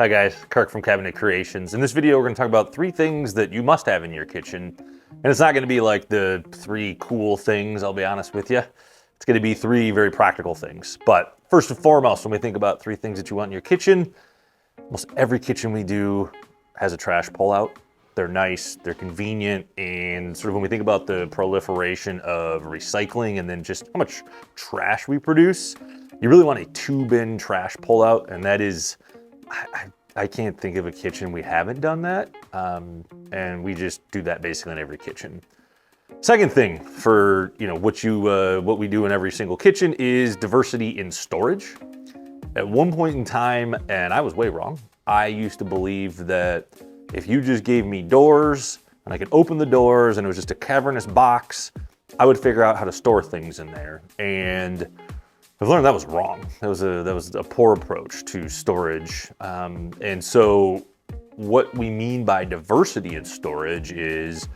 Hi guys, Kirk from Cabinet Creations. In this video, we're going to talk about 3 things that you must have in your kitchen. And it's not going to be like the 3 cool things, I'll be honest with you. It's going to be 3 very practical things. But first and foremost, when we think about 3 things that you want in your kitchen, almost every kitchen we do has a trash pullout. They're nice, they're convenient, and sort of when we think about the proliferation of recycling and then just how much trash we produce, you really want a 2-bin trash pullout, and that is, I can't think of a kitchen we haven't done that, and we just do that basically in every kitchen. Second thing for what we do in every single kitchen is diversity in storage. At one point in time, and I was way wrong, I used to believe that if you just gave me doors and I could open the doors and it was just a cavernous box, I would figure out how to store things in there. And I've learned that was wrong. That was a poor approach to storage. And so what we mean by diversity in storage is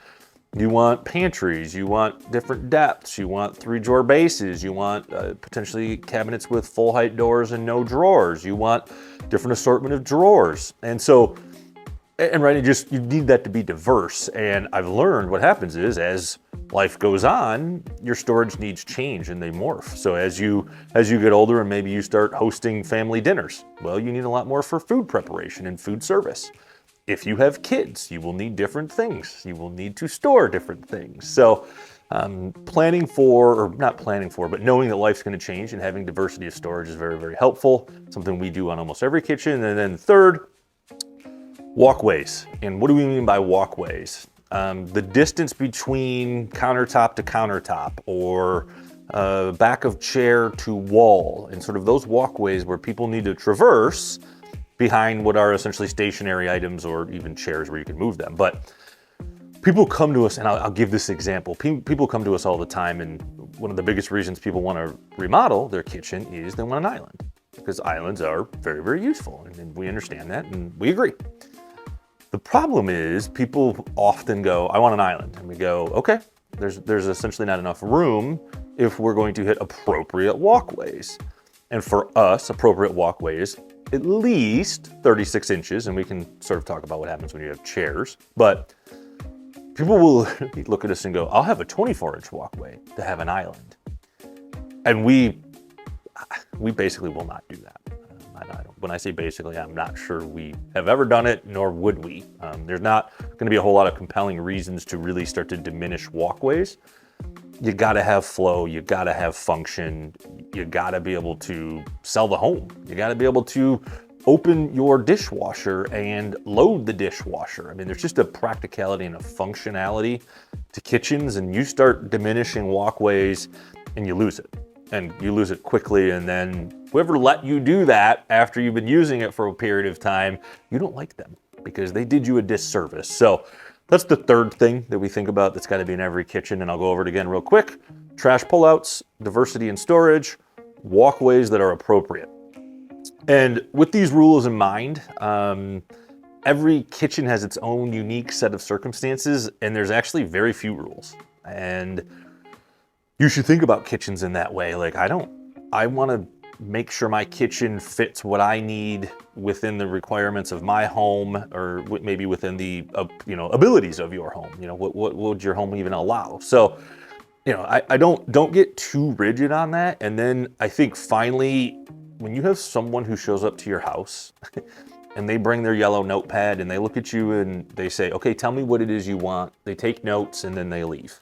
you want pantries, you want different depths, you want 3-drawer bases, you want potentially cabinets with full height doors and no drawers, you want different assortment of drawers. And so, you need that to be diverse. And I've learned what happens is as life goes on, your storage needs change and they morph. So as you get older and maybe you start hosting family dinners, well, you need a lot more for food preparation and food service. If you have kids, you will need different things. You will need to store different things. So knowing that life's going to change and having diversity of storage is very, very helpful. Something we do on almost every kitchen. And then third, walkways. And what do we mean by walkways? The distance between countertop to countertop or back of chair to wall, and sort of those walkways where people need to traverse behind what are essentially stationary items or even chairs where you can move them. But people come to us, and I'll give this example. People come to us all the time, and one of the biggest reasons people want to remodel their kitchen is they want an island, because islands are very, very useful, and we understand that, and we agree. The problem is people often go, I want an island. And we go, okay, there's essentially not enough room if we're going to hit appropriate walkways. And for us, appropriate walkways, at least 36 inches. And we can sort of talk about what happens when you have chairs. But people will look at us and go, I'll have a 24-inch walkway to have an island. And we basically will not do that. When I say basically, I'm not sure we have ever done it, nor would we. There's not going to be a whole lot of compelling reasons to really start to diminish walkways. You got to have flow, you got to have function, you got to be able to sell the home. You got to be able to open your dishwasher and load the dishwasher. I mean, there's just a practicality and a functionality to kitchens, and you start diminishing walkways and you lose it. And you lose it quickly, and then whoever let you do that after you've been using it for a period of time, you don't like them because they did you a disservice. So that's the third thing that we think about that's got to be in every kitchen, and I'll go over it again real quick. Trash pullouts, diversity in storage, walkways that are appropriate. And with these rules in mind, every kitchen has its own unique set of circumstances, and there's actually very few rules. And you should think about kitchens in that way. Like, I want to make sure my kitchen fits what I need within the requirements of my home, or maybe within the abilities of your home. What would your home even allow? So, I don't get too rigid on that. And then I think finally, when you have someone who shows up to your house and they bring their yellow notepad and they look at you and they say, okay, tell me what it is you want. They take notes and then they leave.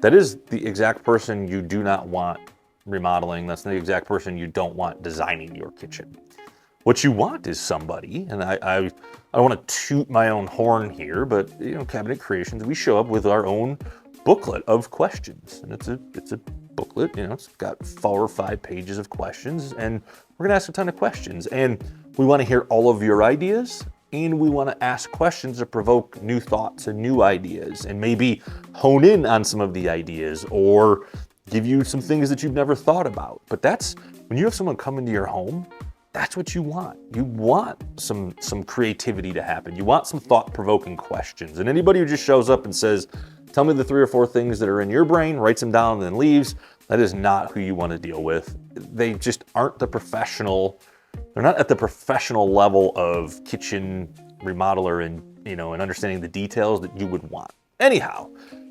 That is the exact person you do not want remodeling. That's the exact person you don't want designing your kitchen. What you want is somebody, and I don't want to toot my own horn here, but Cabinet Creations, we show up with our own booklet of questions, and it's a booklet. It's got 4 or 5 pages of questions, and we're gonna ask a ton of questions, and we want to hear all of your ideas. And we want to ask questions to provoke new thoughts and new ideas, and maybe hone in on some of the ideas or give you some things that you've never thought about. But that's when you have someone come into your home, that's what you want. You want some creativity to happen. You want some thought-provoking questions. And anybody who just shows up and says, tell me the 3 or 4 things that are in your brain, writes them down and then leaves, that is not who you want to deal with. They just aren't the professional They're not at the professional level of kitchen remodeler and, you know, and understanding the details that you would want. Anyhow,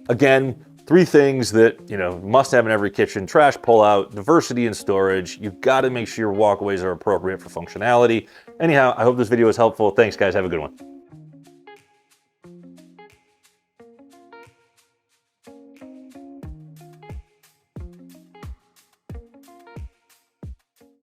again, 3 things that, you know, must have in every kitchen: trash pullout, diversity in storage. You've got to make sure your walkways are appropriate for functionality. Anyhow, I hope this video was helpful. Thanks, guys. Have a good one.